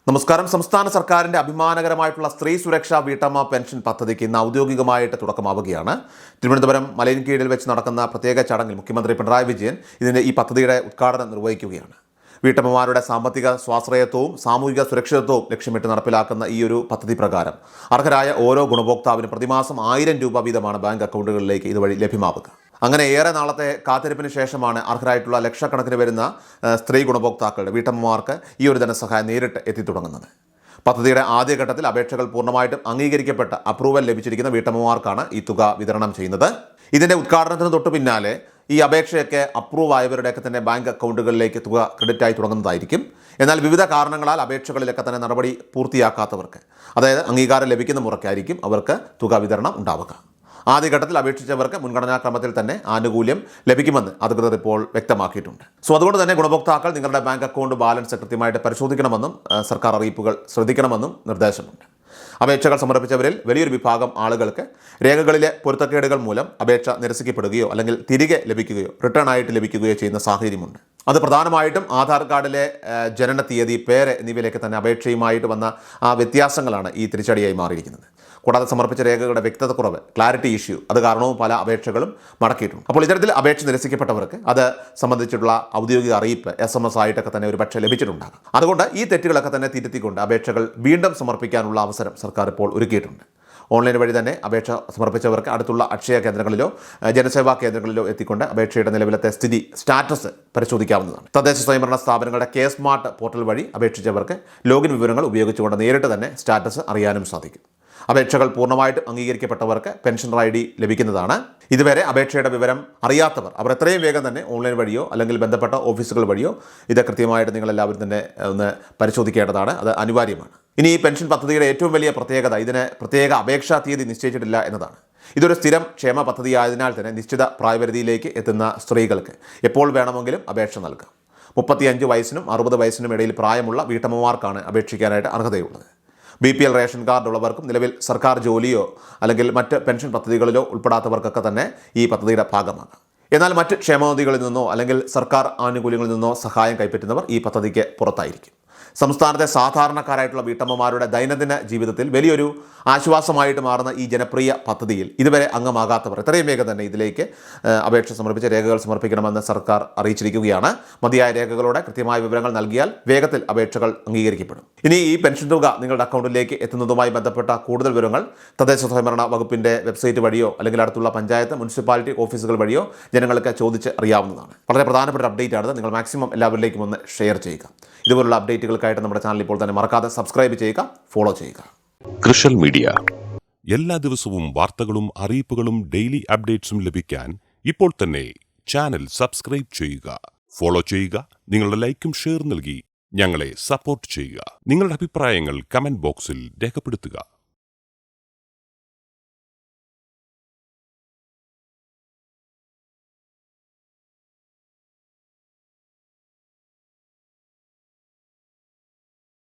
നമസ്കാരം. സംസ്ഥാന സർക്കാരിൻ്റെ അഭിമാനകരമായിട്ടുള്ള സ്ത്രീ സുരക്ഷാ വീട്ടമ്മ പെൻഷൻ പദ്ധതിക്ക് ഇന്ന് ഔദ്യോഗികമായിട്ട് തുടക്കമാവുകയാണ്. തിരുവനന്തപുരം മലയിൻകീഴിൽ വെച്ച് നടക്കുന്ന പ്രത്യേക ചടങ്ങിൽ മുഖ്യമന്ത്രി പിണറായി വിജയൻ ഈ പദ്ധതിയുടെ ഉദ്ഘാടനം നിർവഹിക്കുകയാണ്. വീട്ടമ്മമാരുടെ സാമ്പത്തിക സ്വാശ്രയത്വവും സാമൂഹിക സുരക്ഷിതത്വവും ലക്ഷ്യമിട്ട് നടപ്പിലാക്കുന്ന ഈ ഒരു പദ്ധതി പ്രകാരം അർഹരായ ഓരോ ഗുണഭോക്താവിനും പ്രതിമാസം 1000 രൂപ വീതമാണ് ബാങ്ക് അക്കൗണ്ടുകളിലേക്ക് ഇതുവഴി ലഭ്യമാവുക. അങ്ങനെ ഏറെ നാളത്തെ കാത്തിരിപ്പിന് ശേഷമാണ് അർഹരായിട്ടുള്ള ലക്ഷക്കണക്കിന് വരുന്ന സ്ത്രീ ഗുണഭോക്താക്കളുടെ വീട്ടമ്മമാർക്ക് ഈ ഒരു ധനസഹായം നേരിട്ട് എത്തിത്തുടങ്ങുന്നത്. പദ്ധതിയുടെ ആദ്യഘട്ടത്തിൽ അപേക്ഷകൾ പൂർണ്ണമായിട്ടും അംഗീകരിക്കപ്പെട്ട അപ്രൂവൽ ലഭിച്ചിരിക്കുന്ന വീട്ടമ്മമാർക്കാണ് ഈ തുക വിതരണം ചെയ്യുന്നത്. ഇതിൻ്റെ ഉദ്ഘാടനത്തിന് തൊട്ടു പിന്നാലെ ഈ അപേക്ഷയൊക്കെ അപ്രൂവ് ആയവരുടെയൊക്കെ തന്നെ ബാങ്ക് അക്കൗണ്ടുകളിലേക്ക് തുക ക്രെഡിറ്റായി തുടങ്ങുന്നതായിരിക്കും. എന്നാൽ വിവിധ കാരണങ്ങളാൽ അപേക്ഷകളിലൊക്കെ തന്നെ നടപടി പൂർത്തിയാക്കാത്തവർക്ക്, അതായത് അംഗീകാരം ലഭിക്കുന്ന മുറയ്ക്കായിരിക്കും അവർക്ക് തുക വിതരണം ഉണ്ടാവുക. ആദ്യഘട്ടത്തിൽ അപേക്ഷിച്ചവർക്ക് മുൻഗണനാ ക്രമത്തിൽ തന്നെ ആനുകൂല്യം ലഭിക്കുമെന്ന് അധികൃതർ ഇപ്പോൾ വ്യക്തമാക്കിയിട്ടുണ്ട്. അതുകൊണ്ട് തന്നെ ഗുണഭോക്താക്കൾ നിങ്ങളുടെ ബാങ്ക് അക്കൗണ്ട് ബാലൻസ് കൃത്യമായിട്ട് പരിശോധിക്കണമെന്നും സർക്കാർ അറിയിപ്പുകൾ ശ്രദ്ധിക്കണമെന്നും നിർദ്ദേശമുണ്ട്. അപേക്ഷകൾ സമർപ്പിച്ചവരിൽ വലിയൊരു വിഭാഗം ആളുകൾക്ക് രേഖകളിലെ പൊരുത്തക്കേടുകൾ മൂലം അപേക്ഷ നിരസിക്കപ്പെടുകയോ അല്ലെങ്കിൽ തിരികെ ലഭിക്കുകയോ റിട്ടേൺ ആയിട്ട് ലഭിക്കുകയോ ചെയ്യുന്ന സാഹചര്യമുണ്ട്. അത് പ്രധാനമായിട്ടും ആധാർ കാർഡിലെ ജനന തീയതി, പേര് എന്നിവയിലേക്ക് തന്നെ അപേക്ഷയുമായിട്ട് വന്ന ആ വ്യത്യാസങ്ങളാണ് ഈ തിരിച്ചടിയായി മാറിയിരിക്കുന്നത്. കൂടാതെ സമർപ്പിച്ച രേഖകളുടെ വ്യക്തതക്കുറവ്, ക്ലാരിറ്റി ഇഷ്യൂ, അത് കാരണവും പല അപേക്ഷകളും മടക്കിയിട്ടുണ്ട്. അപ്പോൾ ഇത്തരത്തിൽ അപേക്ഷ നിരസിക്കപ്പെട്ടവർക്ക് അത് സംബന്ധിച്ചിട്ടുള്ള ഔദ്യോഗിക അറിയിപ്പ് SMS ആയിട്ടൊക്കെ തന്നെ ഒരു പക്ഷേ ലഭിച്ചിട്ടുണ്ടാകും. അതുകൊണ്ട് ഈ തെറ്റുകളൊക്കെ തന്നെ തിരുത്തിക്കൊണ്ട് അപേക്ഷകൾ വീണ്ടും സമർപ്പിക്കാനുള്ള അവസരം സർക്കാർ ഇപ്പോൾ ഒരുക്കിയിട്ടുണ്ട്. ഓൺലൈൻ വഴി തന്നെ അപേക്ഷ സമർപ്പിച്ചവർക്ക് അടുത്തുള്ള അക്ഷയ കേന്ദ്രങ്ങളിലോ ജനസേവാ കേന്ദ്രങ്ങളിലോ എത്തിക്കൊണ്ട് അപേക്ഷയുടെ നിലവിലത്തെ സ്റ്റാറ്റസ് പരിശോധിക്കാവുന്നതാണ്. തദ്ദേശ സ്വയംഭരണ സ്ഥാപനങ്ങളുടെ സ്മാർട്ട് പോർട്ടൽ വഴി അപേക്ഷിച്ചവർക്ക് ലോഗിൻ വിവരങ്ങൾ ഉപയോഗിച്ചുകൊണ്ട് നേരിട്ട് തന്നെ സ്റ്റാറ്റസ് അറിയാനും സാധിക്കും. അപേക്ഷകൾ പൂർണ്ണമായിട്ടും അംഗീകരിക്കപ്പെട്ടവർക്ക് പെൻഷനർ ID ലഭിക്കുന്നതാണ്. ഇതുവരെ അപേക്ഷയുടെ വിവരം അറിയാത്തവർ അവർ എത്രയും വേഗം തന്നെ ഓൺലൈൻ വഴിയോ അല്ലെങ്കിൽ ബന്ധപ്പെട്ട ഓഫീസുകൾ വഴിയോ ഇത് കൃത്യമായിട്ട് നിങ്ങളെല്ലാവരും തന്നെ ഒന്ന് പരിശോധിക്കേണ്ടതാണ്. അത് അനിവാര്യമാണ്. ഇനി ഈ പെൻഷൻ പദ്ധതിയുടെ ഏറ്റവും വലിയ പ്രത്യേകത ഇതിന് പ്രത്യേക അപേക്ഷാ തീയതി നിശ്ചയിച്ചിട്ടില്ല എന്നതാണ്. ഇതൊരു സ്ഥിരം ക്ഷേമ പദ്ധതിയായതിനാൽ തന്നെ നിശ്ചിത പ്രായപരിധിയിലേക്ക് എത്തുന്ന സ്ത്രീകൾക്ക് എപ്പോൾ വേണമെങ്കിലും അപേക്ഷ നൽകാം. 35 വയസ്സിനും 60 വയസ്സിനും ഇടയിൽ പ്രായമുള്ള വീട്ടമ്മമാർക്കാണ് അപേക്ഷിക്കാനായിട്ട് അർഹതയുള്ളത്. BPL റേഷൻ കാർഡ് ഉള്ളവർക്കും നിലവിൽ സർക്കാർ ജോലിയോ അല്ലെങ്കിൽ മറ്റ് പെൻഷൻ പദ്ധതികളിലോ ഉൾപ്പെടാത്തവർക്കൊക്കെ തന്നെ ഈ പദ്ധതിയുടെ ഭാഗമാകാം. എന്നാൽ മറ്റ് ക്ഷേമനിധികളിൽ നിന്നോ അല്ലെങ്കിൽ സർക്കാർ ആനുകൂല്യങ്ങളിൽ നിന്നോ സഹായം കൈപ്പറ്റുന്നവർ ഈ പദ്ധതിക്ക് പുറത്തായിരിക്കും. സംസ്ഥാനത്തെ സാധാരണക്കാരായിട്ടുള്ള വീട്ടമ്മമാരുടെ ദൈനംദിന ജീവിതത്തിൽ വലിയൊരു ആശ്വാസമായിട്ട് മാറുന്ന ഈ ജനപ്രിയ പദ്ധതിയിൽ ഇതുവരെ അംഗമാകാത്തവർ എത്രയും വേഗം തന്നെ ഇതിലേക്ക് അപേക്ഷ സമർപ്പിച്ച് രേഖകൾ സമർപ്പിക്കണമെന്ന് സർക്കാർ അറിയിച്ചിരിക്കുകയാണ്. മതിയായ രേഖകളോടെ കൃത്യമായ വിവരങ്ങൾ നൽകിയാൽ വേഗത്തിൽ അപേക്ഷകൾ അംഗീകരിക്കപ്പെടും. ഇനി ഈ പെൻഷൻ തുക നിങ്ങളുടെ അക്കൗണ്ടിലേക്ക് എത്തുന്നതുമായി ബന്ധപ്പെട്ട കൂടുതൽ വിവരങ്ങൾ തദ്ദേശ സ്വയംഭരണ വകുപ്പിൻ്റെ വെബ്സൈറ്റ് വഴിയോ അല്ലെങ്കിൽ അടുത്തുള്ള പഞ്ചായത്ത് മുനിസിപ്പാലിറ്റി ഓഫീസുകൾ വഴിയോ ജനങ്ങൾക്ക് ചോദിച്ച് അറിയാവുന്നതാണ്. വളരെ പ്രധാനപ്പെട്ട അപ്ഡേറ്റ് ആണ്. നിങ്ങൾ മാക്സിമം എല്ലാവരിലേക്കും ഒന്ന് ഷെയർ ചെയ്യുക. ഇതുപോലുള്ള അപ്ഡേറ്റുകൾക്കായിട്ട് നമ്മുടെ ചാനൽ ഇപ്പോൾ തന്നെ മറക്കാതെ സബ്സ്ക്രൈബ് ചെയ്യുക, ഫോളോ ചെയ്യുക. കൃഷൽ മീഡിയ എല്ലാ ദിവസവും വാർത്തകളും അറിയിപ്പുകളും ഡെയിലി അപ്ഡേറ്റ്സും ലഭിക്കാൻ ഇപ്പോൾ തന്നെ ചാനൽ സബ്സ്ക്രൈബ് ചെയ്യുക, ഫോളോ ചെയ്യുക. നിങ്ങളുടെ ലൈക്കും ഷെയർ നൽകി ഞങ്ങളെ സപ്പോർട്ട് ചെയ്യുക. നിങ്ങളുടെ അഭിപ്രായങ്ങൾ കമന്റ് ബോക്സിൽ രേഖപ്പെടുത്തുക.